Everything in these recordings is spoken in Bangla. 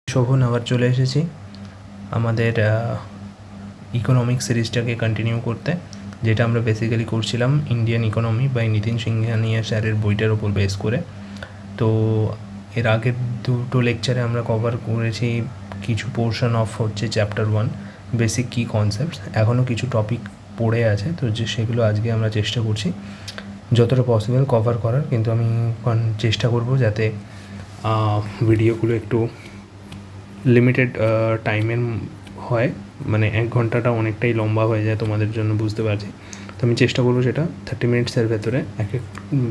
শোভন আবার চলে এসেছি আমাদের ইকোনমিক সিরিজটাকে কন্টিনিউ করতে, যেটা আমরা বেসিক্যালি করছিলাম Indian economy by Nitin Singhania স্যারের বইটার ওপর বেস করে। তো এর আগের দুটো লেকচারে আমরা কভার করেছি কিছু পোর্শন অফ হচ্ছে চ্যাপ্টার 1 বেসিক কি কনসেপ্টস। এখনও কিছু টপিক পড়ে আছে, তো যে সেগুলো আজকে আমরা চেষ্টা করছি যতটা পসিবল কভার করার, কিন্তু আমি চেষ্টা করব যাতে ভিডিওগুলো একটু লিমিটেড টাইমের হয়, মানে 1 ঘন্টাটা অনেকটাই লম্বা হয়ে যায় তোমাদের জন্য, বুঝতে পারছি। তো আমি চেষ্টা করবো সেটা 30 মিনিটসের ভেতরে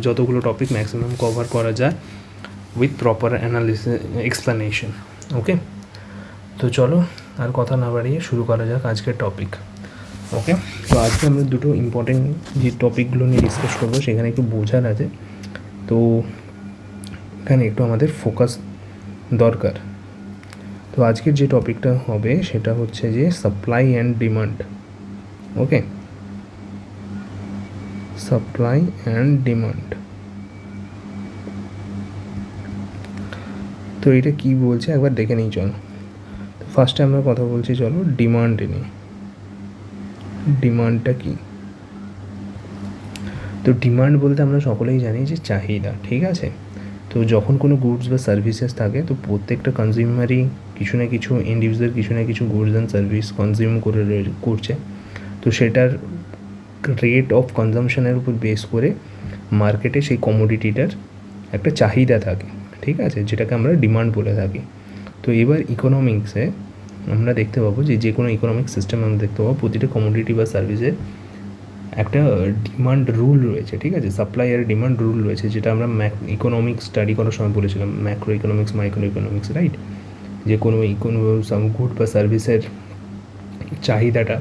যতগুলো টপিক ম্যাক্সিমাম কভার করা যায় উইথ প্রপার অ্যানালিসিস এক্সপ্লানেশন। ওকে, তো চলো আর কথা না বাড়িয়ে শুরু করা যাক আজকের টপিক। ওকে, তো আজকে আমরা দুটো ইম্পর্টেন্ট যে টপিকগুলো নিয়ে ডিসকাস করবো সেখানে একটু বোঝার আছে, তো এখানে একটু আমাদের ফোকাস দরকার। তো আজকের যে টপিকটা হবে সেটা হচ্ছে যে supply and demand. Okay, supply and demand. তো এটা কি বলছে একবার দেখে নিই চলো। তো ফার্স্টে আমরা কথা বলছি চলো ডিমান্ড নিয়ে। ডিমান্ডটা কি? তো ডিমান্ড বলতে আমরা সকলেই জানি যে চাহিদা, ঠিক আছে। তো যখন কোনো গুডস বা সার্ভিসেস থাকে তো প্রত্যেকটা কনজিউমারই কিছু না কিছু ইন্ডিভিজুয়াল কিছু না কিছু গুডস অ্যান্ড সার্ভিস কনজিউম করছে। তো সেটার রেট অফ কনজামশনের উপর বেস করে মার্কেটে সেই কমোডিটিটার একটা চাহিদা থাকে, ঠিক আছে, যেটাকে আমরা ডিমান্ড বলে থাকি। তো এবার ইকোনমিক্সে আমরা দেখতে পাবো যে কোনো ইকোনমিক সিস্টেম আমরা দেখতে পাবো প্রতিটা কমোডিটি বা সার্ভিসের একটা ডিমান্ড রুল রয়েছে, ঠিক আছে, সাপ্লাই আর ডিমান্ড রুল রয়েছে, যেটা আমরা ইকোনমিক্স স্টাডি করার সময় বলেছিলাম, macro economics micro economics, right. যে কোনো গুড বা সার্ভিসের চাহিদাটা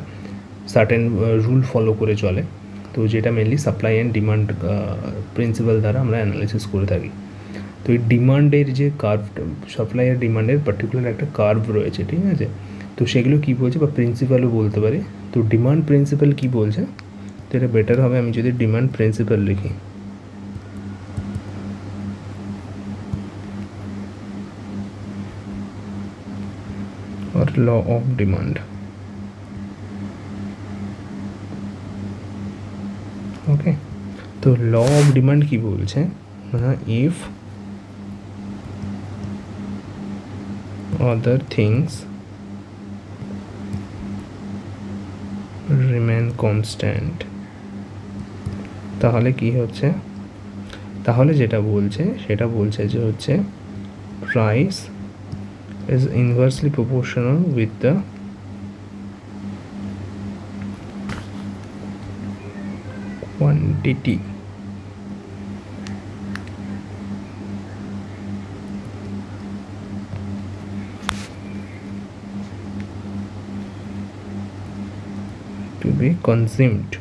সার্টেন রুল ফলো করে চলে, তো যেটা mainly supply and demand principal দ্বারা আমরা অ্যানালিসিস করে থাকি। তো এই ডিমান্ডের যে কার্ভ, সাপ্লাই আর ডিমান্ডের পার্টিকুলার একটা কার্ভ রয়েছে, ঠিক আছে। তো সেগুলো কী বলছে বা প্রিন্সিপালও বলতে পারি। তো ডিমান্ড প্রিন্সিপাল কী বলছে, তো এটা বেটার হবে আমি যদি ডিমান্ড প্রিন্সিপাল লিখি। और लॉ ऑफ डिमांड। ओके, तो लॉ ऑफ डिमांड की बोलছে if other things remain constant, তাহলে কি হচ্ছে, তাহলে যেটা বলছে সেটা বলছে যে হচ্ছে price is inversely proportional with the quantity to be consumed.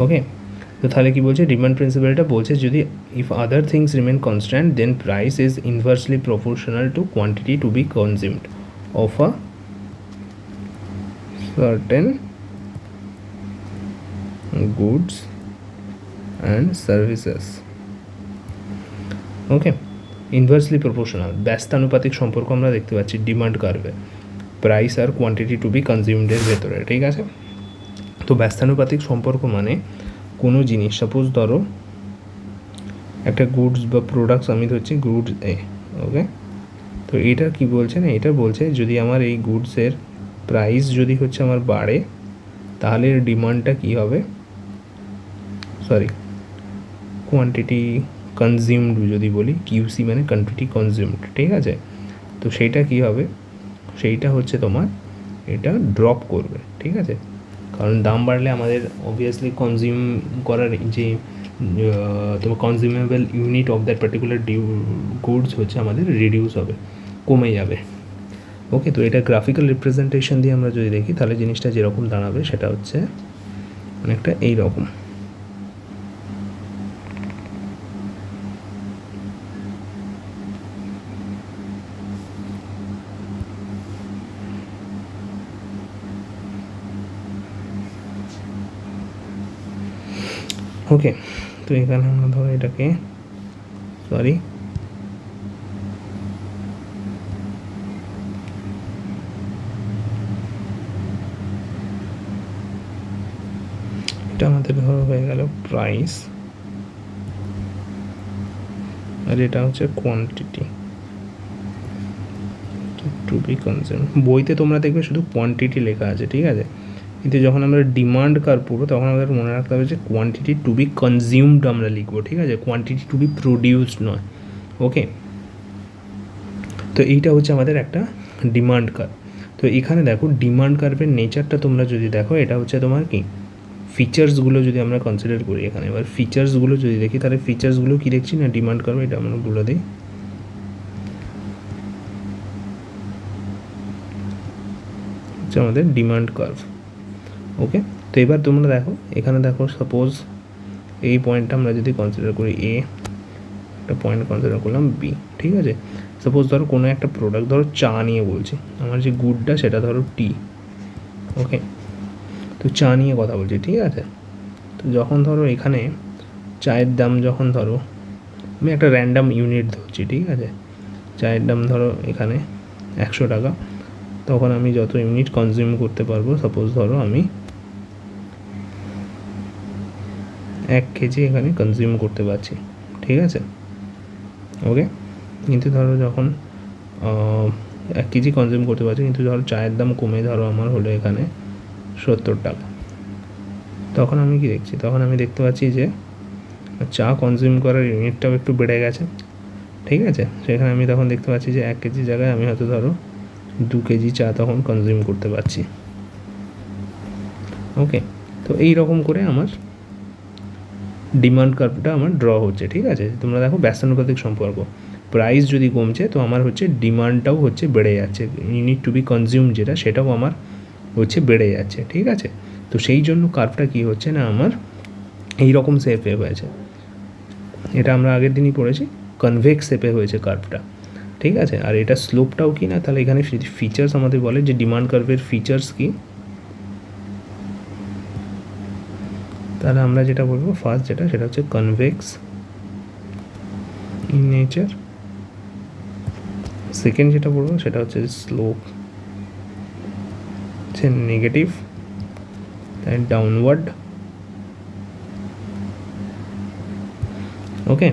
Okay, তো তাহলে কি বলছে, ডিমান্ড প্রিন্সিপালটা বলছে যদি if other things remain constant then price is inversely proportional to quantity to be consumed of a certain goods and services. Okay, inversely proportional ব্যস্তানুপাতিক সম্পর্ক আমরা দেখতে পাচ্ছি ডিমান্ড কার্ভে প্রাইস আর কোয়ান্টিটি টু বি কনজিউমডের ভেতরে, ঠিক আছে। তো ব্যস্তানুপাতিক সম্পর্ক মানে কোনো জিনিস, সাপোজ ধরো একটা গুডস বা প্রোডাক্টস আমি ধরছি গুডস এ, ওকে। তো এটা কি বলছে না, এটা বলছে যদি আমার এই গুডসের প্রাইস যদি হচ্ছে আমার বাড়ে তাহলে এর ডিমান্ডটা কী হবে, সরি কোয়ান্টিটি কনজিউমড যদি বলি, কিউসি মানে কোয়ান্টিটি কনজিউমড, ঠিক আছে। তো সেইটা কী হবে, সেইটা হচ্ছে তোমার এটা ড্রপ করবে, ঠিক আছে, কারণ দাম বাড়লে আমাদের অবভিয়াসলি কনজিউম করার যে তোমার consumable unit of that particular goods হচ্ছে আমাদের রিডিউস হবে, কমে যাবে। ওকে, তো এটা গ্রাফিক্যাল রিপ্রেজেন্টেশন দিয়ে আমরা যদি দেখি তাহলে জিনিসটা যেরকম দাঁড়াবে সেটা হচ্ছে অনেকটা এই রকম। ওকে, তো এখানে আমরা ধরো এটাকে সরি এটা আমাদের ধরো হয়ে গেল প্রাইস, আর এটা হচ্ছে কোয়ান্টিটি টু বি কনজিউম। বইতে তোমরা দেখবে শুধু কোয়ান্টিটি লেখা আছে, ঠিক আছে, কিন্তু যখন আমরা ডিমান্ড কার্ভ পড়বো তখন আমাদের মনে রাখতে হবে যে কোয়ান্টিটি টু বি কনজিউমড আমরা লিখবো, ঠিক আছে, কোয়ান্টিটি টু বি প্রডিউসড নয়। ওকে, তো এইটা হচ্ছে আমাদের একটা ডিমান্ড কার্ভ। তো এখানে দেখো ডিমান্ড কার্ভের নেচারটা তোমরা যদি দেখো, এটা হচ্ছে তোমার কি ফিচার্সগুলো যদি আমরা কনসিডার করি এখানে। এবার ফিচার্সগুলো যদি দেখি তাহলে ফিচার্সগুলো কী দেখছি না, ডিমান্ড কার্ভ, এটা আমরা বলে দিই। হচ্ছে আমাদের ডিমান্ড কার্ভ। ওকে, তো এবার তোমরা দেখো এখানে দেখো, সাপোজ এই পয়েন্টটা আমরা যদি কনসিডার করি এ, একটা পয়েন্ট কনসিডার করলাম বি, ঠিক আছে। সাপোজ ধরো কোনো একটা প্রোডাক্ট, ধরো চা নিয়ে বলছি, আমার যে গুডটা সেটা ধরো টি। ওকে, তো চা নিয়ে কথা বলছি, ঠিক আছে। তো যখন ধরো এখানে চায়ের দাম, যখন ধরো আমি একটা র্যান্ডাম ইউনিট ধরছি, ঠিক আছে, চায়ের দাম ধরো এখানে 100 টাকা, তখন আমি যত ইউনিট কনজিউম করতে পারবো, সাপোজ ধরো আমি 1 কেজি এখানে কনজিউম করতে পারছি, ঠিক আছে। ওকে, কিন্তু ধরো যখন 1 কেজি কনজিউম করতে পারছি, কিন্তু ধরো চায়ের দাম কমে ধরো আমার হলো এখানে 70 টাকা, তখন আমি কি দেখছি, তখন আমি দেখতে পাচ্ছি যে চা কনজিউম করার ইউনিটটাও একটু বেড়ে গেছে, ঠিক আছে। সেখানে আমি তখন দেখতে পাচ্ছি যে 1 কেজি জায়গায় আমি হয়তো ধরো 2 কেজি চা তখন কনজিউম করতে পারছি। ওকে, তো এই রকম করে আমার ডিমান্ড কার্ভটা আমার ড্র হচ্ছে, ঠিক আছে। তোমরা দেখো ব্যস্তানুপাতিক সম্পর্ক, প্রাইস যদি কমছে তো আমার হচ্ছে ডিমান্ডটাও হচ্ছে বেড়ে যাচ্ছে, ইউনিট টু বি কনজিউম যেটা সেটাও আমার হচ্ছে বেড়ে যাচ্ছে, ঠিক আছে। তো সেই জন্য কার্ভটা কী হচ্ছে না, আমার এই রকম শেপে হয়েছে। এটা আমরা আগের দিনই পড়েছি, কনভেক্স শেপে হয়েছে কার্ভটা, ঠিক আছে। আর এটা স্লোপটাও কি না, তাহলে এখানে ফিচার্স আমাদের বলে যে ডিমান্ড কার্ভের ফিচার্স কি, তাহলে আমরা যেটা বলবো ফার্স্ট যেটা, সেটা হচ্ছে কনভেক্স ইন নেচার। সেকেন্ড যেটা বলবো সেটা হচ্ছে স্লোপ হচ্ছে নেগেটিভ অ্যান্ড ডাউনওয়ার্ড। ওকে,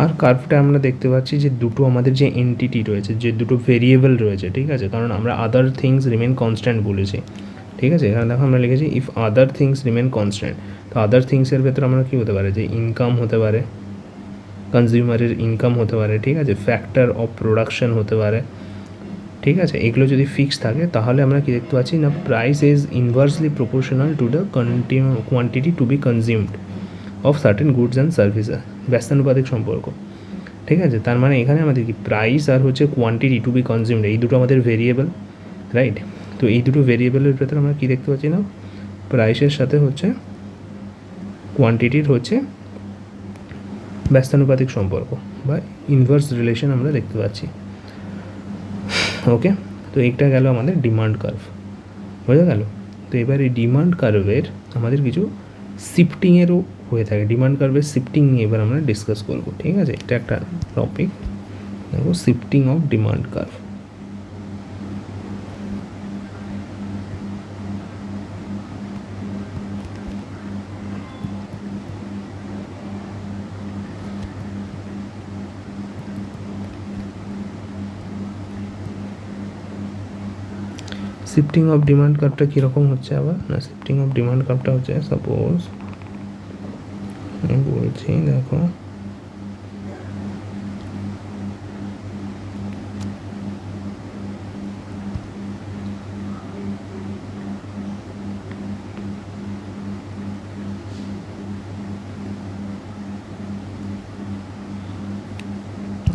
আর কার্ভটা আমরা দেখতে পাচ্ছি যে দুটো আমাদের যে এন্টিটি রয়েছে, যে দুটো ভেরিয়েবল রয়েছে, ঠিক আছে, কারণ আমরা আদার থিংস রিমেন কনস্ট্যান্ট বলেছি, ঠিক আছে। এখানে দেখো আমরা লিখেছি if other things remain constant, তো আদার থিংসের ভেতরে আমরা কী হতে পারে, যে ইনকাম হতে পারে, কনজিউমারের ইনকাম হতে পারে, ঠিক আছে, ফ্যাক্টর অফ প্রোডাকশন হতে পারে, ঠিক আছে। এগুলো যদি ফিক্স থাকে তাহলে আমরা কী দেখতে পাচ্ছি না, price is inversely proportional to the quantity to be consumed of certain goods and services, ব্যস্তানুপাতিক সম্পর্ক, ঠিক আছে। তার মানে এখানে আমাদের কি প্রাইস আর হচ্ছে কোয়ান্টিটি টু বি কনজিউমড, এই দুটো আমাদের ভেরিয়েবল, রাইট। তো এই দুটো ভেরিয়েবলের ভেতরে আমরা কী দেখতে পাচ্ছি না, প্রাইসের সাথে হচ্ছে কোয়ান্টিটির হচ্ছে ব্যস্তানুপাতিক সম্পর্ক বা ইনভার্স রিলেশন আমরা দেখতে পাচ্ছি। ওকে, তো এইটা গেল আমাদের ডিমান্ড কার্ভ, বোঝা গেল। তো এবার এই ডিমান্ড কার্ভের আমাদের কিছু শিফটিংয়েরও হয়ে থাকে, ডিমান্ড কার্ভের শিফটিং নিয়ে এবার আমরা ডিসকাস করব, ঠিক আছে। এটা একটা টপিক, দেখো shifting of demand curve. Shifting of demand কার্ভটা কীরকম হচ্ছে আবার না, শিফটিং অফ ডিমান্ড কার্ভটা হচ্ছে সাপোজ আমি বলছি, দেখো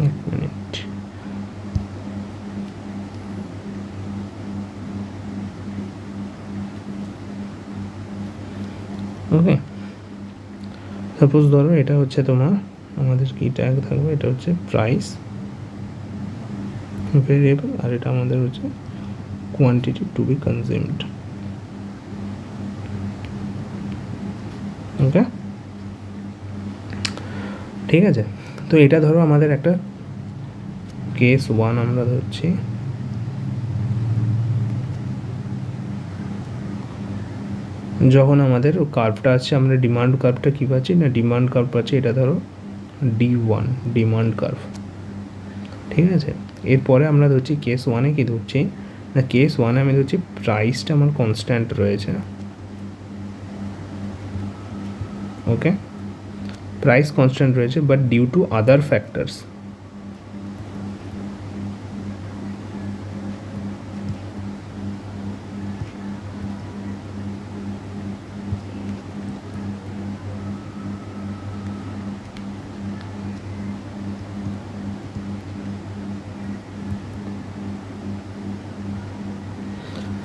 এক মিনিট, ওকে। সাপোজ ধরো এটা হচ্ছে তোমার আমাদের কি ট্যাগ থাকবে, এটা হচ্ছে প্রাইস ভেরিয়েবল, আর এটা আমাদের হচ্ছে কোয়ান্টিটি টু বি কনজিউমড। ওকে, ঠিক আছে। তো এটা ধরো আমাদের একটা কেস 1 আমরা ধরছি, যখন আমাদের কার্ভটা আছে, আমরা ডিমান্ড কার্ভটা কী পাচ্ছি না, ডিমান্ড কার্ভ পাচ্ছি এটা ধরো D1 ডিমান্ড কার্ভ, ঠিক আছে। এরপরে আমরা ধরছি কেস ওয়ানে কী ধরছি না, কেস ওয়ানে আমি ধরছি প্রাইসটা আমার কনস্ট্যান্ট রয়েছে, ওকে, প্রাইস কনস্ট্যান্ট রয়েছে, but due to other factors,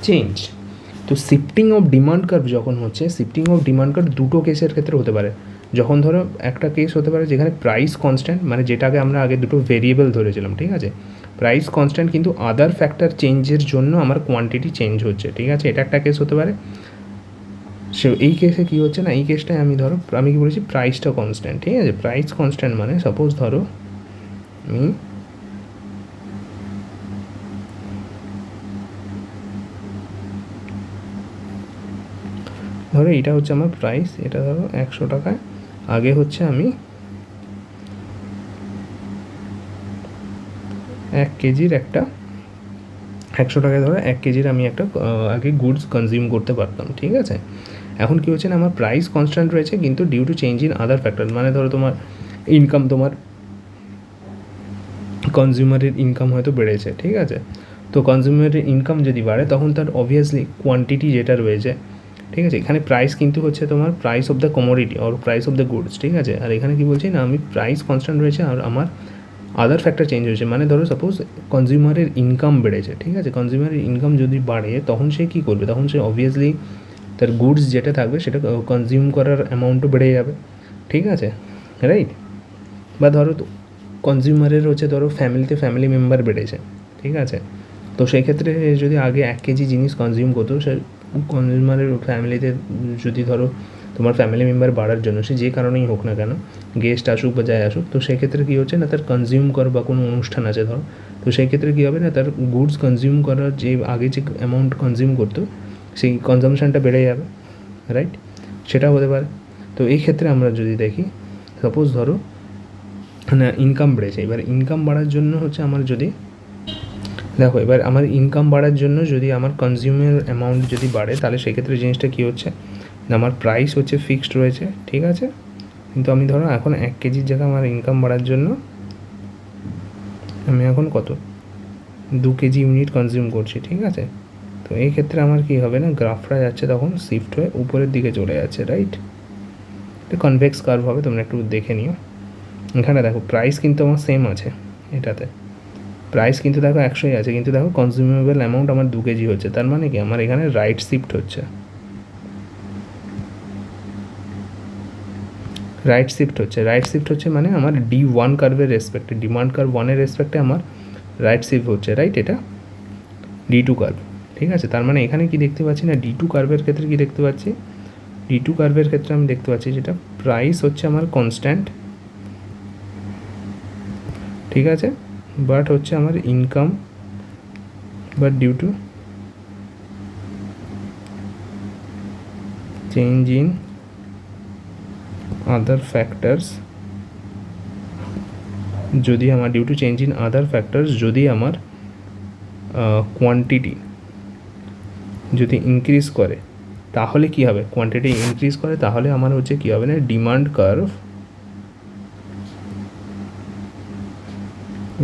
change. তো শিফটিং অফ ডিমান্ড কার্ভ যখন হচ্ছে, শিফটিং অফ ডিমান্ড কার্ভ দুটো কেসের ক্ষেত্রে হতে পারে। যখন ধরো একটা কেস হতে পারে যেখানে প্রাইস কনস্ট্যান্ট, মানে যেটাকে আমরা আগে দুটো ভেরিয়েবল ধরেছিলাম, ঠিক আছে, প্রাইস কনস্ট্যান্ট কিন্তু আদার ফ্যাক্টর চেঞ্জের জন্য আমার কোয়ান্টিটি চেঞ্জ হচ্ছে, ঠিক আছে, এটা একটা কেস হতে পারে। সে এই কেসে কী হচ্ছে না, এই কেসটায় আমি ধরো আমি কি বলেছি, প্রাইসটা কনস্ট্যান্ট, ঠিক আছে, প্রাইস কনস্ট্যান্ট মানে সাপোজ ধরো আমি ধরো এটা হচ্ছে আমার প্রাইস, এটা ধরো 100 টাকায়, আগে হচ্ছে আমি 1 কেজির একটা 100 টাকায় ধরো 1 কেজির আমি একটা আগে গুডস কনজিউম করতে পারতাম, ঠিক আছে। এখন কী হচ্ছে না, আমার প্রাইস কনস্ট্যান্ট রয়েছে কিন্তু due to change in other factor, মানে ধরো তোমার ইনকাম, তোমার কনজিউমারের ইনকাম হয়তো বেড়েছে, ঠিক আছে। তো কনজিউমারের ইনকাম যদি বাড়ে তখন তার অবভিয়াসলি কোয়ান্টিটি যেটা রয়েছে, ঠিক আছে, এখানে প্রাইস কিন্তু হচ্ছে তোমার price of the commodity or price of the goods, ঠিক আছে। আর এখানে কি বলছি না, আমি প্রাইস কনস্ট্যান্ট রয়েছে আর আমার আদার ফ্যাক্টর চেঞ্জ হয়েছে, মানে ধরো সাপোজ কনজিউমারের ইনকাম বেড়েছে, ঠিক আছে, কনজিউমারের ইনকাম যদি বাড়ে তখন সে কী করবে, তখন সে অবভিয়াসলি তার গুডস যেটা থাকবে সেটা কনজিউম করার অ্যামাউন্টও বেড়ে যাবে, ঠিক আছে, রাইট। বা ধরো কনজিউমারের হচ্ছে ধরো ফ্যামিলিতে ফ্যামিলি মেম্বার বেড়েছে, ঠিক আছে, তো সেই ক্ষেত্রে যদি আগে 1 কেজি জিনিস কনজিউম করতো, সে কনজিউমারের ফ্যামিলিতে যদি ধরো তোমার ফ্যামিলি মেম্বার বাড়ার জন্য সে যে কারণেই হোক না কেন, গেস্ট আসুক বা যাই আসুক, তো সেক্ষেত্রে কী হচ্ছে না, তার কনজিউম করা বা কোনো অনুষ্ঠান আছে ধরো, তো সেই ক্ষেত্রে কী হবে না, তার গুডস কনজিউম করার যে আগে যে অ্যামাউন্ট কনজিউম করতো সেই কনজামশানটা বেড়ে যাবে, রাইট, সেটা হতে পারে। তো এই ক্ষেত্রে আমরা যদি দেখি, সাপোজ ধরো না ইনকাম বেড়েছে, এবার ইনকাম বাড়ার জন্য হচ্ছে আমার যদি দেখো, এবার আমার ইনকাম বাড়ার জন্য যদি আমার কনজিউমের অ্যামাউন্ট যদি বাড়ে, তাহলে সেক্ষেত্রে জিনিসটা কী হচ্ছে না, আমার প্রাইস হচ্ছে ফিক্সড রয়েছে, ঠিক আছে, কিন্তু আমি ধরো এখন 1 কেজির জায়গায় আমার ইনকাম বাড়ার জন্য আমি এখন কত 2 কেজি ইউনিট কনজিউম করছি, ঠিক আছে। তো এই ক্ষেত্রে আমার কী হবে না, গ্রাফটা যাচ্ছে তখন শিফট হয়ে উপরের দিকে চলে যাচ্ছে, রাইট, এটা কনভেক্স কার্ভ হবে, তোমরা একটু দেখে নিও। এখানে দেখো প্রাইস কিন্তু আমার সেম আছে, এটাতে প্রাইস কিন্তু দেখো 100ই আছে, কিন্তু দেখো কনজিউমেবল অ্যামাউন্ট আমার 2 কেজি হচ্ছে, তার মানে কি আমার এখানে রাইট শিফট হচ্ছে, রাইট শিফট হচ্ছে মানে আমার D1 কার্ভের রেসপেক্টে, ডিমান্ড কার্ভ 1-এর রেসপেক্টে আমার রাইট শিফট হচ্ছে, রাইট, এটা D2 কার্ভ, ঠিক আছে। তার মানে এখানে কি দেখতে পাচ্ছি না, D2 কার্ভের ক্ষেত্রে কি দেখতে পাচ্ছি, D2 কার্ভের ক্ষেত্রে আমি দেখতে পাচ্ছি যেটা প্রাইস হচ্ছে আমার কনস্ট্যান্ট, ঠিক আছে, বাট হচ্ছে আমার income but due to change in other factors, যদি আমার due to change in other factors যদি আমার কোয়ান্টিটি যদি ইনক্রিজ করে তাহলে কি হবে, কোয়ান্টিটি ইনক্রিজ করে তাহলে আমার হচ্ছে কী হবে না, demand curve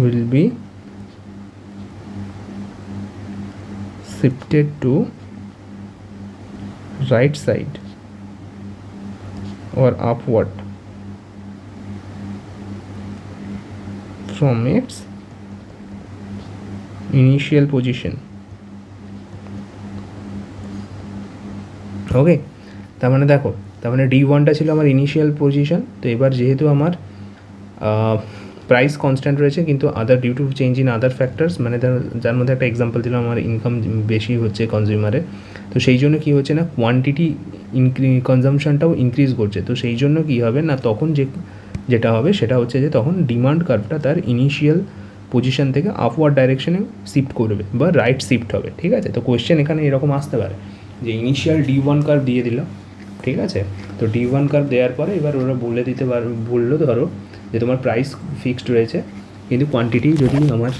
will be shifted to right side or upward from its initial position, ওকে। তার মানে দেখো, তার মানে D1টা ছিল আমার ইনিশিয়াল পজিশন, তো এবার যেহেতু আমার প্রাইস কনস্ট্যান্ট রয়েছে কিন্তু other due to change in other factors, মানে যার মধ্যে একটা এক্সাম্পল দিলাম আমার ইনকাম বেশি হচ্ছে কনজিউমারের, তো সেই জন্য কী হচ্ছে না, কোয়ান্টিটি কনজামশনটাও ইনক্রিজ করছে, তো সেই জন্য কী হবে না, তখন যেটা হবে সেটা হচ্ছে যে তখন ডিমান্ড কার্ভটা তার ইনিশিয়াল পজিশন থেকে আপওয়ার্ড ডাইরেকশনে শিফট করবে বা রাইট শিফট হবে, ঠিক আছে। তো কোয়েশ্চেন এখানে এরকম আসতে পারে যে ইনিশিয়াল D1 কার্ভ দিয়ে দিল, ঠিক আছে। তো D1 কার্ভ দেওয়ার পরে এবার ওরা বলে দিতে বললো ধরো যে তোমার প্রাইস ফিক্সড রয়েছে, কিন্তু কোয়ান্টিটি যদি আমার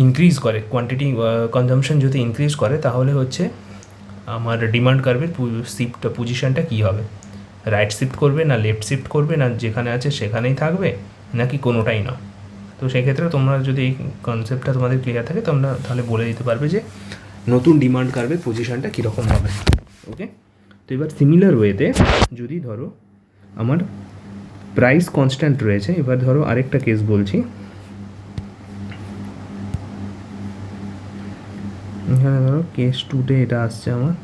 ইনক্রিজ করে, কোয়ান্টিটি কনজামশন যদি ইনক্রিজ করে, তাহলে হচ্ছে আমার ডিমান্ড কার্ভের পজিশনটা কী হবে, রাইট শিফট করবে না লেফট শিফট করবে, না যেখানে আছে সেখানেই থাকবে, নাকি কোনোটাই না। তো সেক্ষেত্রে তোমরা যদি এই কনসেপ্টটা তোমাদের ক্লিয়ার থাকে, তোমরা তাহলে বলে দিতে পারবে যে নতুন ডিমান্ড কার্ভের পজিশনটা কীরকম হবে। ওকে, তো এবার সিমিলার ওয়েতে যদি ধরো আমার প্রাইস কনস্ট্যান্ট রয়েছে, এবার ধরো আরেকটা কেস বলছি, এখানে ধরো কেস 2তে এটা আসছে, আমার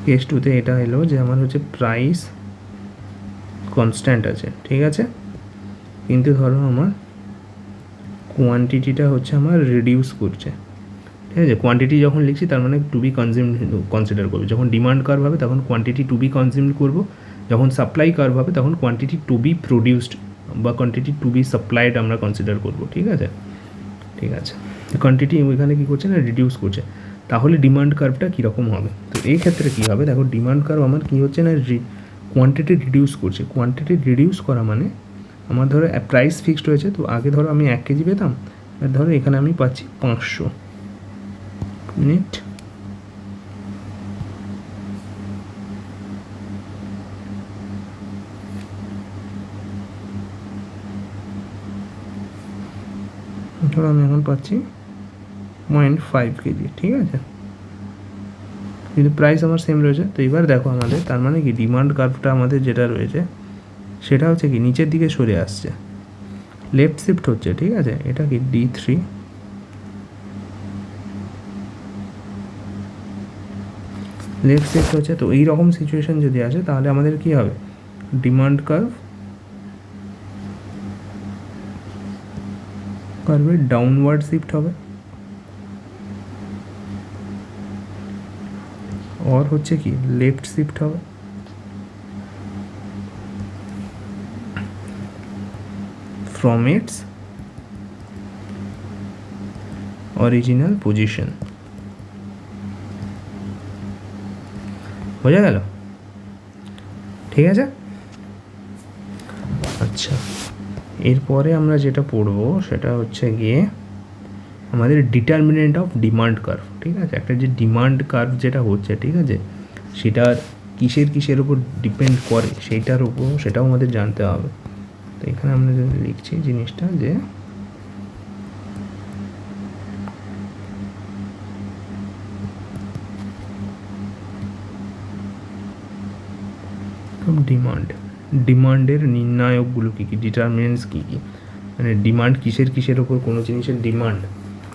কেস 2তে এটা এলো যে আমার হচ্ছে প্রাইস কনস্ট্যান্ট আছে, ঠিক আছে, কিন্তু ধরো আমার কোয়ান্টিটিটা হচ্ছে আমার রিডিউস করছে, ঠিক আছে। কোয়ান্টিটি যখন লিখছি তার মানে টু বি কনজিউমড কনসিডার করবো। যখন ডিমান্ড কার্ভ হবে তখন কোয়ান্টিটি টু বি কনজিউমড করবো, যখন সাপ্লাই কার্ভ হবে তখন কোয়ান্টিটি টু বি প্রডিউসড বা কোয়ান্টিটি টু বি সাপ্লাইড আমরা কনসিডার করবো, ঠিক আছে। ঠিক আছে, কোয়ান্টিটি ওইখানে কী করছে না, রিডিউস করছে, তাহলে ডিমান্ড কার্ভটা কীরকম হবে। তো এই ক্ষেত্রে কী হবে, দেখো ডিমান্ড কার্ভ আমার কী হচ্ছে না, কোয়ান্টিটি রিডিউস করছে। কোয়ান্টিটি রিডিউস করা মানে আমার ধরো প্রাইস ফিক্সড হয়েছে, তো আগে ধরো আমি 1 কেজি পেতাম, আর ধরো এখানে আমি পাচ্ছি 500 মিনিট। ধরো আমি এখন পাচ্ছি 0.5 কেজি, ঠিক আছে, কিন্তু প্রাইস আমার সেম রয়েছে। তো এবার দেখো আমাদের তার মানে কি ডিমান্ড কার্ভটা আমাদের যেটা রয়েছে সেটা হচ্ছে কি নিচের দিকে সরে আসছে, লেফট শিফট হচ্ছে, ঠিক আছে। এটা কি D3, লেফট শিফট হচ্ছে। তো এই রকম সিচুয়েশন যদি আসে তাহলে আমাদের কি হবে, ডিমান্ড কার্ভের ডাউনওয়ার্ড শিফট হবে, और হচ্ছে কি লেফট শিফট হবে, from its original position। বোঝা গেল, ঠিক আছে। আচ্ছা, এরপরে আমরা যেটা পড়বো সেটা হচ্ছে গিয়ে আমাদের ডিটারমিনেন্ট অফ ডিমান্ড কার্ভ, ঠিক আছে। একটা যে ডিমান্ড কার্ভ যেটা হচ্ছে, ঠিক আছে, সেটা কিসের উপর ডিপেন্ড করে সেইটার উপর, সেটাও আমাদের জানতে হবে। তো এখানে আমরা যদি লিখছি জিনিসটা যে ডিমান্ডের নির্ণায়কগুলো কী কী, ডিটারমিনেন্টস কী কী, মানে ডিমান্ড কিসের ওপর কোনো জিনিসের ডিমান্ড,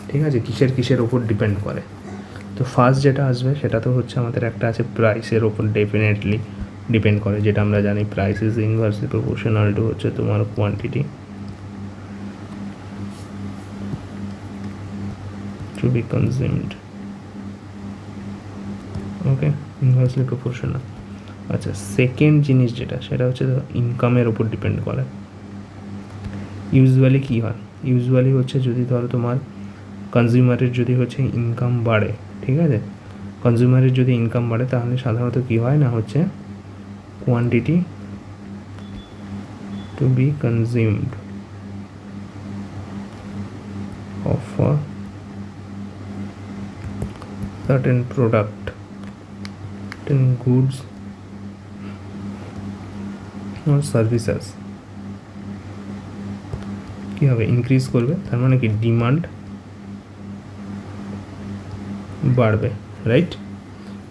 ঠিক আছে, কিসের ওপর ডিপেন্ড করে। তো ফার্স্ট যেটা আসবে সেটা তো হচ্ছে আমাদের একটা আছে প্রাইসের ওপর ডেফিনেটলি ডিপেন্ড করে, যেটা আমরা জানি price is inversely proportional two হচ্ছে তোমার quantity to be consumed. Okay, inversely proportional. আচ্ছা, সেকেন্ড জিনিস যেটা সেটা হচ্ছে ইনকামের ওপর ডিপেন্ড করে। ইউজুয়ালি কী হয়, ইউজুয়ালি হচ্ছে যদি ধরো তোমার কনজিউমারের যদি হচ্ছে ইনকাম বাড়ে, ঠিক আছে, কনজিউমারের যদি ইনকাম বাড়ে তাহলে সাধারণত কী হয় না হচ্ছে quantity to be consumed of a certain product, certain goods or services কী হবে, ইনক্রিজ করবে। তার মানে কি ডিমান্ড বাড়বে, রাইট।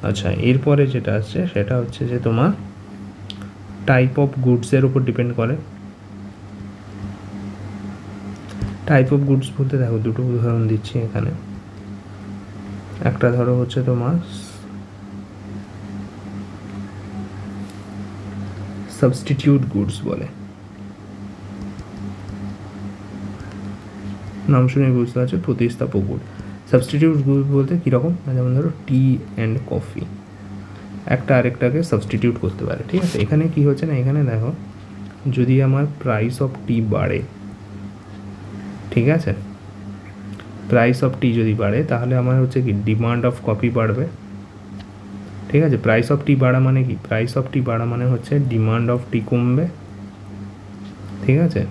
আচ্ছা, এরপরে যেটা আসছে সেটা হচ্ছে যে তোমার টাইপ অফ গুডসের উপর ডিপেন্ড করে। টাইপ অফ গুডস বলতে দেখো দুটো উদাহরণ দিচ্ছি এখানে। একটা ধরো হচ্ছে তোমার সাবস্টিটিউট গুডস বলে, নাম শুনে বুঝতে পারছো, প্রতিস্থাপক গুড। সাবস্টিটিউট গুড বলতে কীরকম, যেমন ধরো টি অ্যান্ড কফি, একটা আরেকটাকে সাবস্টিটিউট করতে পারে, ঠিক আছে। এখানে কি হচ্ছে না, এখানে দেখো যদি আমার প্রাইস অফ টি বাড়ে, ঠিক আছে, প্রাইস অফ টি যদি বাড়ে তাহলে আমার হচ্ছে কি ডিমান্ড অফ কফি বাড়বে, ঠিক আছে। প্রাইস অফ টি বাড়া মানে কি, প্রাইস অফ টি বাড়া মানে হচ্ছে ডিমান্ড অফ টি কমবে, ঠিক আছে।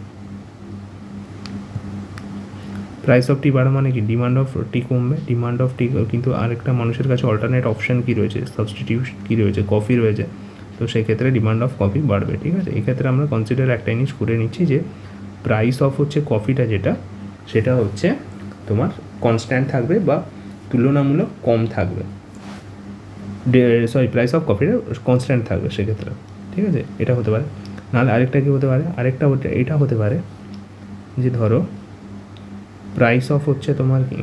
প্রাইস অফ টি বাড়া মানে কি ডিমান্ড অফ টি কমবে, ডিমান্ড অফ টি, কিন্তু আরেকটা মানুষের কাছে অল্টারনেট অপশান কী রয়েছে, সাবস্টিটিউট কী রয়েছে, কফি রয়েছে, তো সেই ক্ষেত্রে ডিমান্ড অফ কফি বাড়বে, ঠিক আছে। এক্ষেত্রে আমরা কনসিডার একটা জিনিস করে নিচ্ছি যে প্রাইস অফ হচ্ছে কফিটা যেটা, সেটা হচ্ছে তোমার কনস্ট্যান্ট থাকবে বা তুলনামূলক কম থাকবে, প্রাইস অফ কফিটা কনস্ট্যান্ট থাকবে সেক্ষেত্রে, ঠিক আছে। এটা হতে পারে। নাহলে আরেকটা কী হতে পারে, আরেকটা এটা হতে পারে যে ধরো প্রাইস অফ হচ্ছে তোমার কি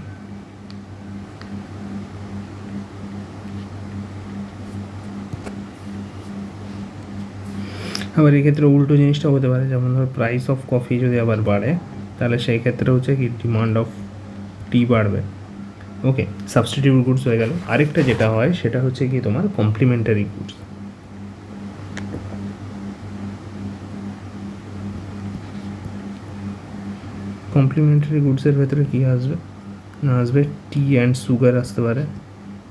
আবার এক্ষেত্রে উল্টো জিনিসটা হতে পারে, যেমন ধরো প্রাইস অফ কফি যদি আবার বাড়ে তাহলে সেই ক্ষেত্রে হচ্ছে কি ডিমান্ড অফ টি বাড়বে, ওকে। সাবস্টিটিউট গুডস হয়ে গেল। আরেকটা যেটা হয় সেটা হচ্ছে কি তোমার কমপ্লিমেন্টারি গুডস। কমপ্লিমেন্টারি গুডসের ভেতরে কী আসবে না, আসবে টি অ্যান্ড সুগার আসতে পারে,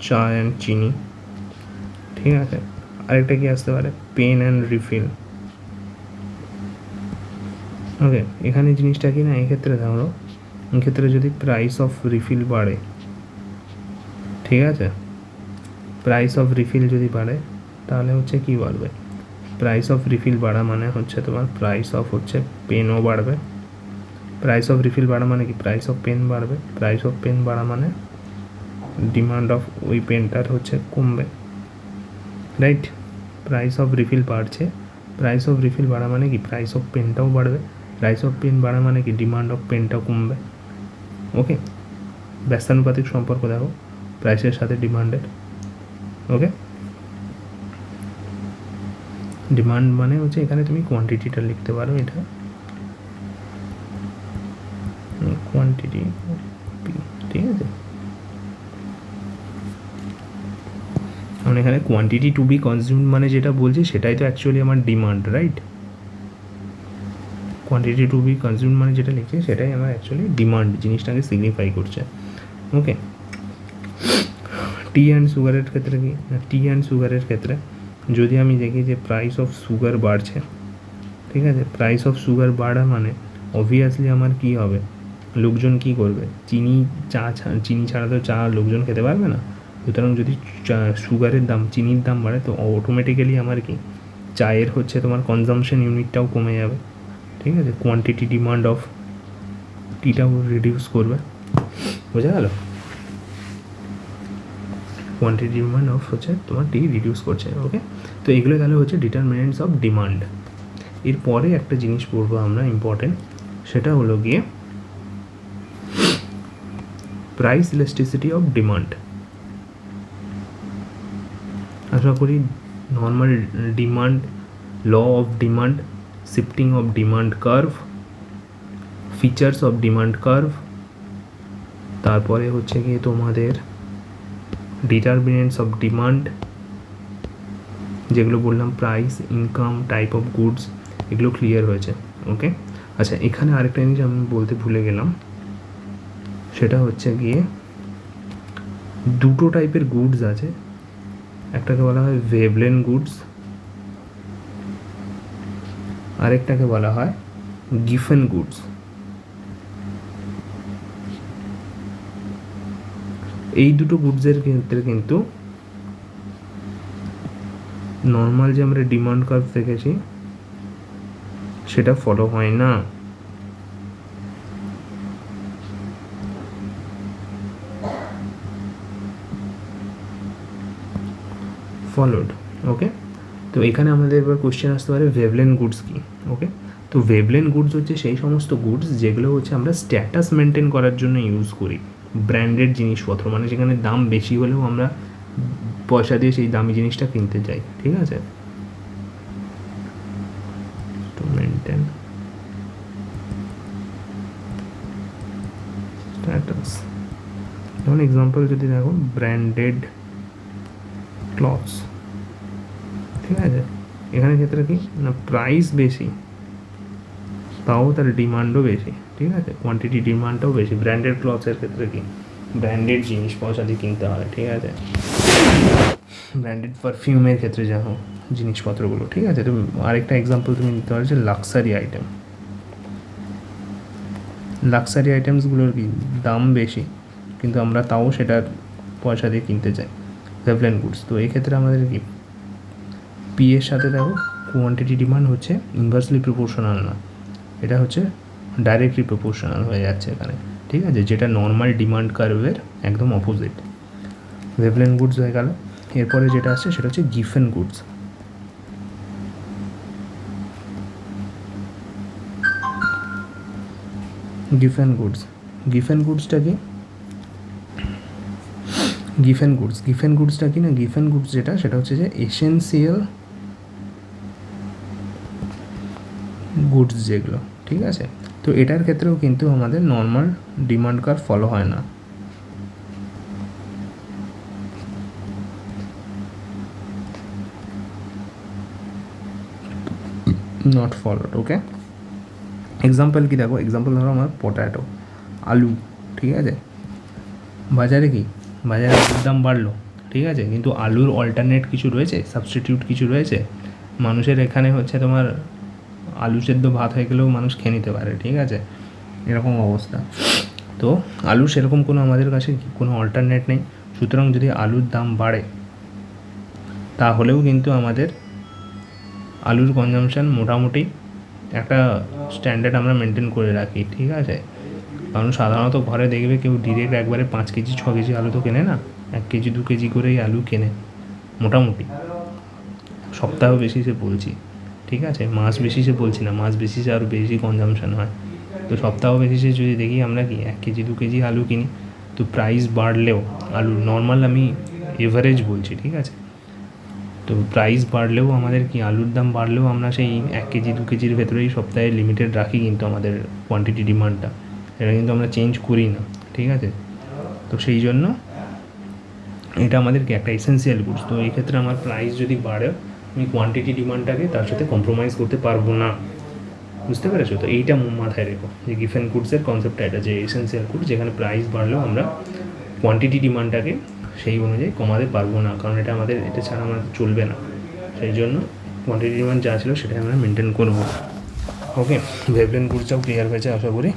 চা অ্যান্ড চিনি, ঠিক আছে। আরেকটা কি আসতে পারে, পেন অ্যান্ড রিফিল, ওকে। এখানে জিনিসটা কি না, এক্ষেত্রে ধরো এক্ষেত্রে যদি প্রাইস অফ রিফিল বাড়ে, ঠিক আছে, প্রাইস অফ রিফিল যদি বাড়ে তাহলে হচ্ছে কি বাড়বে, প্রাইস অফ রিফিল বাড়া মানে হচ্ছে তোমার প্রাইস অফ হচ্ছে পেনও বাড়বে। প্রাইস অফ রিফিল বাড়া মানে কি প্রাইস অফ পেন বাড়বে, প্রাইস অফ পেন বাড়া মানে ডিমান্ড অফ ওই পেনটার হচ্ছে কমবে, রাইট। প্রাইস অফ রিফিল বাড়ছে, প্রাইস অফ রিফিল বাড়া মানে কি প্রাইস অফ পেনটাও বাড়বে, প্রাইস অফ পেন বাড়া মানে কি ডিমান্ড অফ পেনটাও কমবে, ওকে। ব্যস্তানুপাতিক সম্পর্ক দেখো প্রাইসের সাথে ডিমান্ডের, ওকে। ডিমান্ড মানে হচ্ছে এখানে তুমি কোয়ান্টিটিটা লিখতে পারো, এটা কোয়ান্টিটি, ঠিক আছে। কারণ এখানে কোয়ান্টিটি টু বি কনজিউমড মানে যেটা বলছি সেটাই তো অ্যাকচুয়ালি আমার demand, right. Quantity to be consumed মানে যেটা লিখছি সেটাই আমার অ্যাকচুয়ালি ডিমান্ড, জিনিসটাকে সিগনিফাই করছে, ওকে। টি অ্যান্ড সুগারের ক্ষেত্রে কি না, টি অ্যান্ড সুগারের ক্ষেত্রে যদি আমি দেখি যে প্রাইস অফ সুগার বাড়ছে, ঠিক আছে, প্রাইস অফ সুগার বাড়া মানে অবভিয়াসলি আমার কী হবে, লোকজন কী করবে, চিনি ছাড়া তো চা লোকজন খেতে পারবে না, সুতরাং যদি সুগারের দাম, চিনির দাম বাড়ে তো অটোমেটিক্যালি আমার কি চায়ের হচ্ছে তোমার কনজামশন ইউনিটটাও কমে যাবে, ঠিক আছে। কোয়ান্টিটি ডিমান্ড অফ টিটাও রিডিউস করবে, বোঝা গেল। কোয়ান্টিটি ডিমান্ড অফ হচ্ছে তোমার টি রিডিউস করছে, ওকে। তো এগুলো তাহলে হচ্ছে ডিটারমিনেন্টস অফ ডিমান্ড। এরপরে একটা জিনিস পড়বো আমরা ইম্পর্টেন্ট, সেটা হলো গিয়ে প্রাইস ইলাস্টিসিটি অফ ডিমান্ড। আশা করি normal demand, law of demand, shifting of demand curve, features of demand curve, তারপরে হচ্ছে গিয়ে তোমাদের ডিটারমিনেন্টস অফ ডিমান্ড, যেগুলো বললাম price, income, type of goods, এগুলো ক্লিয়ার হয়েছে, ওকে। আচ্ছা, এখানে আরেকটা জিনিস আমি বলতে ভুলে গেলাম, সেটা হচ্ছে গিয়ে দুটো টাইপের গুডস আছে, একটাকে বলা হয় ভেভলেন গুডস, আরেকটাকে বলা হয় গিফেন গুডস। এই দুটো গুডসের ক্ষেত্রে কিন্তু নর্মাল যে আমরা ডিমান্ড কার্ভ দেখেছি সেটা ফলো হয় না, ফলোড, ওকে। তো এখানে আমাদের এবার কোশ্চেন আসতে পারে ভেভলেন গুডস কি, ওকে। তো ভেভলেন গুডস হচ্ছে সেই সমস্ত গুডস যেগুলো হচ্ছে আমরা স্ট্যাটাস মেনটেন করার জন্য ইউজ করি, ব্র্যান্ডেড জিনিসপত্র, মানে যেখানে দাম বেশি হলেও আমরা পয়সা দিয়ে সেই দামি জিনিসটা কিনতে চাই, ঠিক আছে। টু মেনটেন স্ট্যাটাস, যেমন এক্সাম্পল যদি দেখো ব্র্যান্ডেড ক্লথস, ঠিক আছে। এখানে ক্ষেত্রে কি না প্রাইস বেশি তাও তার ডিমান্ডও বেশি, ঠিক আছে, কোয়ান্টিটি ডিমান্ডটাও বেশি। ব্র্যান্ডেড ক্লথসের ক্ষেত্রে কি ব্র্যান্ডেড জিনিস পয়সা দিয়ে কিনতে হয়, ঠিক আছে, ব্র্যান্ডেড পারফিউমের ক্ষেত্রে যা হোক জিনিসপত্রগুলো, ঠিক আছে। তুমি আরেকটা এক্সাম্পল তুমি নিতে পারো যে লাক্সারি আইটেম, লাক্সারি আইটেমসগুলোর কি দাম বেশি, কিন্তু আমরা তাও সেটার পয়সা দিয়ে কিনতে চাই, রেভলেন গুডস। তো এই ক্ষেত্রে আমাদের কি পি এর সাথে দেখো কোয়ান্টিটি ডিমান্ড হচ্ছে ইনভার্সলি প্রপোর্শনাল না, এটা হচ্ছে ডাইরেক্টলি প্রপোর্শনাল হয়ে যাচ্ছে এখানে, ঠিক আছে, যেটা নর্মাল ডিমান্ড কার্ভের একদম অপোজিট। রেভলেন গুডস হয়ে গেল। এরপরে যেটা আসছে সেটা হচ্ছে Giffen goods. Giffen goods, Giffen গুডসটা কি, গিফেন গুডস, গিফেন গুডসটা কি না, গিফেন গুডস যেটা সেটা হচ্ছে যে এসেনশিয়াল গুডস যেগুলো, ঠিক আছে। তো এটার ক্ষেত্রেও কিন্তু আমাদের নর্মাল ডিমান্ড কার্ভ ফলো হয় না, নট ফলোড, ওকে। এক্সাম্পল কি দেখো, এক্সাম্পল ধরো আমার পটাটো, আলু, ঠিক আছে, বাজারে কি, বাজারে আলুর দাম বাড়লো, ঠিক আছে, কিন্তু আলুর অল্টারনেট কিছু রয়েছে, সাবস্টিটিউট কিছু রয়েছে। মানুষের এখানে হচ্ছে তোমার আলু সেদ্ধ ভাত হয়ে গেলেও মানুষ খেয়ে নিতে পারে, ঠিক আছে, এরকম অবস্থা। তো আলু সেরকম কোনো আমাদের কাছে কোনো অল্টারনেট নেই, সুতরাং যদি আলুর দাম বাড়ে তাহলেও কিন্তু আমাদের আলুর কনজামশান মোটামুটি একটা স্ট্যান্ডার্ড আমরা মেনটেন করে রাখি, ঠিক আছে। কারণ সাধারণত ঘরে দেখবে কেউ ডিরেক্ট একবারে 5 কেজি 6 কেজি আলু তো কেনে না, 1 কেজি 2 কেজি করেই আলু কেনে মোটামুটি, সপ্তাহ বেসিসে বলছি, ঠিক আছে, মাস বেসিসে বলছি না, মাস বেসিসে আরও বেশি কনজামশান হয়। তো সপ্তাহ বেসিসে যদি দেখি আমরা কি 1 কেজি 2 কেজি আলু কিনি, তো প্রাইস বাড়লেও আলু নর্মাল আমি এভারেজ বলছি, ঠিক আছে, তো প্রাইস বাড়লেও আমাদের কি আলুর দাম বাড়লেও আমরা সেই 1 কেজি 2 কেজির ভেতরেই সপ্তাহে লিমিটেড রাখি কিন্তু আমাদের কোয়ান্টিটি ডিমান্ডটা, এটা কিন্তু আমরা চেঞ্জ করি না, ঠিক আছে। তো সেই জন্য এটা আমাদের কি একটা এসেন্সিয়াল গুডস। তো এই ক্ষেত্রে আমার প্রাইস যদি বাড়ে আমি কোয়ান্টিটি ডিমান্ডটাকে তার সাথে কম্প্রোমাইজ করতে পারবো না, বুঝতে পেরেছো। তো এইটা মাথায় রেখো যে গিফেন গুডসের কনসেপ্টটা এটা, যে এসেন্সিয়াল গুডস যেখানে প্রাইস বাড়লেও আমরা কোয়ান্টিটি ডিমান্ডটাকে সেই অনুযায়ী কমাতে পারবো না, কারণ এটা আমাদের, এটা ছাড়া আমাদের চলবে না, সেই জন্য কোয়ান্টিটি ডিমান্ড যা ছিল সেটাই আমরা মেনটেন করবো, ওকে। ভেভলেন গুডসটাও ক্লিয়ার হয়েছে আশা করি।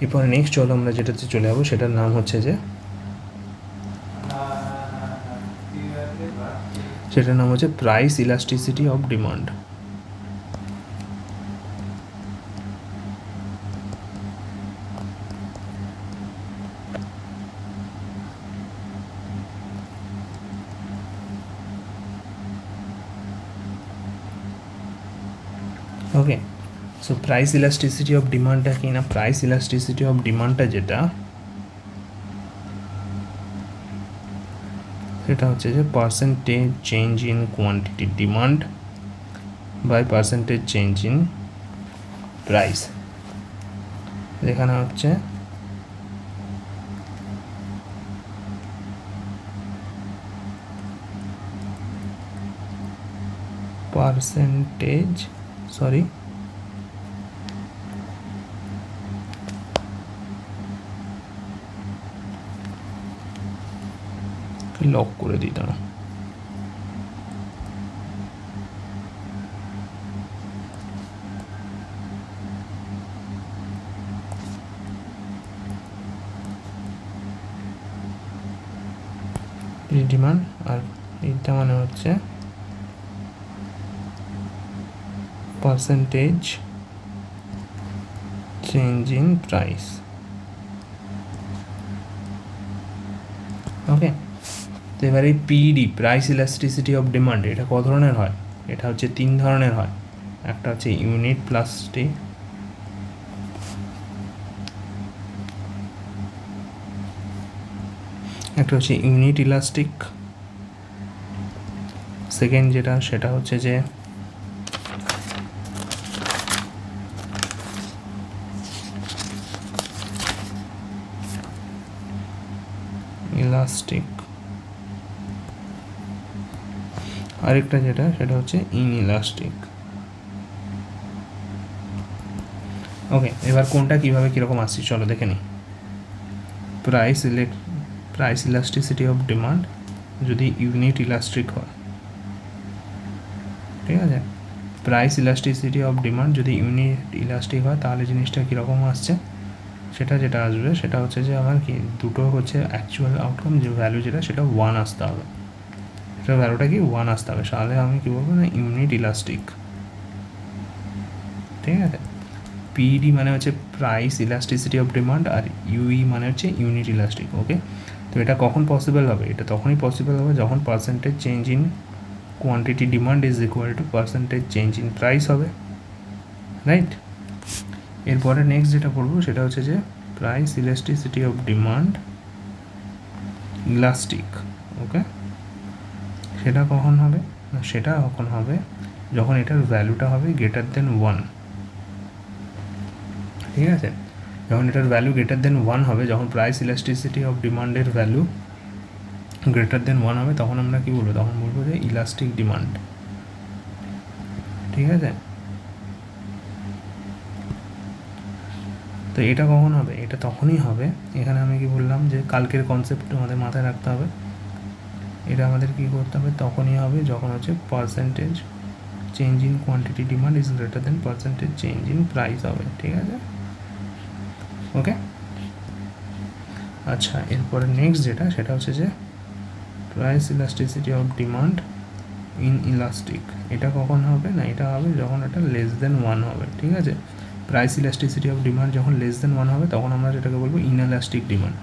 এরপরে নেক্সট চলো আমরা যেটাতে চলে যাবো সেটার নাম হচ্ছে যে, সেটার নাম হচ্ছে price elasticity of demand. Okay, so price elasticity of ডিমান্ডটা কি না, প্রাইস ইলাস্টিসিটি অফ ডিমান্ডটা যেটা, সেটা হচ্ছে যে percentage change in quantity demand by percentage change in price. এখানে হচ্ছে পার্সেন্টেজ, সরি লক করে দিতাম, ডিমান্ড, আর এইটা মানে হচ্ছে পার্সেন্টেজ চেঞ্জ ইন প্রাইস, ওকে। তো এবার এই PD, price elasticity of demand, এটা ক ধরনের হয়, এটা হচ্ছে 3 ধরনের হয়। একটা হচ্ছে ইউনিট প্লাস টি, একটা হচ্ছে ইউনিট ইলাস্টিক, সেকেন্ড যেটা সেটা হচ্ছে যে ইলাস্টিক, আরেকটা যেটা সেটা হচ্ছে ইনইলাস্টিক। ওকে, এবার কোনটা কীভাবে কীরকম আসছে চলো দেখে নিই। প্রাইস ইলাস্টিসিটি অফ ডিমান্ড যদি ইউনিট ইলাস্ট্রিক হয়, ঠিক আছে, প্রাইস ইলাস্টিসিটি অফ ডিমান্ড যদি ইউনিট ইলাস্টিক হয় তাহলে জিনিসটা কীরকম আসছে, সেটা যেটা আসবে সেটা হচ্ছে যে আমার কি দুটো হচ্ছে অ্যাকচুয়াল আউটকাম, যে ভ্যালু যেটা সেটা 1 আসতে হবে, সেটা ভ্যালুটা কি 1 আসতে হবে, তাহলে আমি কী বলবো না ইউনিট ইলাস্টিক, ঠিক আছে। পিইডি মানে হচ্ছে প্রাইস ইলাস্টিসিটি অফ ডিমান্ড, আর ইউই মানে হচ্ছে ইউনিট ইলাস্টিক। ওকে, তো এটা কখন পসিবল হবে, এটা তখনই পসিবল হবে যখন percentage change in quantity demand is equal to percentage change in price হবে, রাইট। এরপরে নেক্সট যেটা পড়বো সেটা হচ্ছে যে price elasticity of demand elastic. Okay, সেটা কখন হবে না, সেটা কখন হবে যখন এটার ভ্যালুটা হবে গ্রেটার দেন 1, ঠিক আছে। যখন এটার ভ্যালু গ্রেটার দেন 1 হবে, যখন প্রাইস ইলাস্টিসিটি অফ ডিমান্ডের ভ্যালু গ্রেটার দেন 1 হবে, তখন আমরা কী বলবো, তখন বলবো যে ইলাস্টিক ডিমান্ড, ঠিক আছে। তো এটা কখন হবে, এটা তখনই হবে, এখানে আমি কি বললাম যে কালকের কনসেপ্ট আমাদের মাথায় রাখতে হবে, এটা আমাদের কী করতে হবে, তখনই হবে যখন হচ্ছে percentage change in quantity demand is greater than percentage change in price হবে, ঠিক আছে। ওকে, আচ্ছা, এরপরে নেক্সট যেটা সেটা হচ্ছে যে price elasticity of demand in elastic, এটা কখন হবে না, এটা হবে যখন এটা লেস দেন 1 হবে, ঠিক আছে। প্রাইস ইলাস্টিসিটি অফ ডিমান্ড যখন লেস দেন 1 হবে তখন আমরা যেটাকে বলবো ইনএলাস্টিক ডিমান্ড।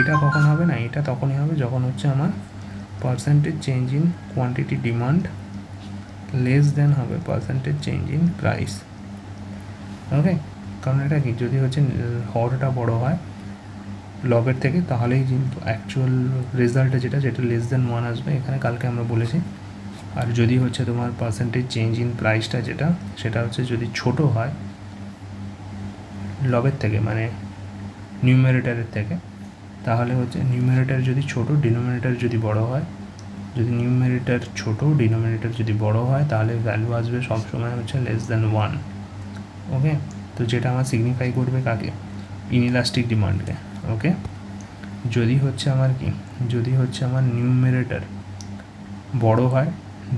এটা কখন হবে না, এটা তখনই হবে যখন হচ্ছে আমার percentage change in quantity demand less than হবে পার্সেন্টেজ চেঞ্জ ইন প্রাইস। ওকে, কারণ এটা কি যদি হচ্ছে হরটা বড় হয় লবের থেকে, তাহলেই কিন্তু অ্যাকচুয়াল রেজাল্টটা যেটা লেস দেন 1 আসবে, এখানে কালকে আমরা বলেছি। আর যদি হচ্ছে তোমার পার্সেন্টেজ চেঞ্জ ইন প্রাইসটা যেটা সেটা হচ্ছে যদি ছোট হয় লবের থেকে, মানে নিউমারেটরের থেকে, তাহলে হচ্ছে নিউমারেটর যদি ছোট, ডিনোমিনেটর যদি বড় হয়, যদি নিউমারেটর ছোট ডিনোমিনেটর যদি বড় হয় তাহলে ভ্যালু আসবে সবসময় হচ্ছে লেস দেন 1। ওকে, তো যেটা আমার সিগনিফাই করবে কাকে, ইনইলাস্টিক ডিমান্ডকে। ওকে, যদি হচ্ছে আমার কি, যদি হচ্ছে আমার নিউমারেটর বড় হয়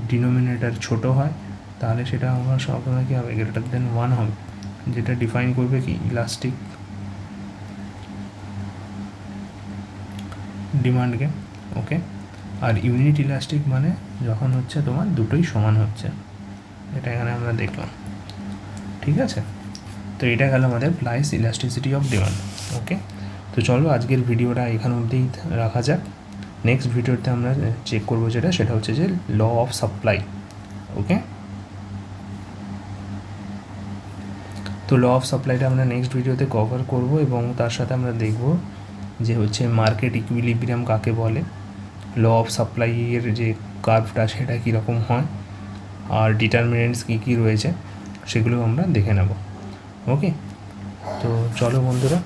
ডিনোমিনেটর ছোট হয়, তাহলে সেটা আমার সবসময় কী হবে, গ্রেটার দেন 1 হবে, যেটা ডিফাইন করবে কি ইলাস্টিক ডিমান্ডকে। ওকে, আর ইউনিট ইলাস্টিক মানে যখন হচ্ছে তোমার দুটোই সমান হচ্ছে, এটা এখানে আমরা দেখলাম, ঠিক আছে। তো এটা গেল আমাদের প্রাইস ইলাস্টিসিটি অফ ডিমান্ড। ওকে, তো চলো আজকের ভিডিওটা এখান অবধিই রাখা যাক। নেক্সট ভিডিওতে আমরা চেক করবো সেটা হচ্ছে যে ল অফ সাপ্লাই। ওকে, তো ল অফ সাপ্লাইটা আমরা নেক্সট ভিডিওতে কভার করব, এবং তার সাথে আমরা দেখব যে হচ্ছে মার্কেট ইকুইলিব্রিয়াম কাকে বলে, ল অফ সাপ্লাইয়ের যে কার্ভটা সেটা কীরকম হয়, আর ডিটারমিনেন্টস কী কী রয়েছে সেগুলো আমরা দেখে নেব। ওকে, তো চলো বন্ধুরা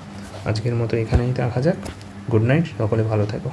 আজকের মতো এখানেই রাখা যাক। গুড নাইট, সকলে ভালো থেকো।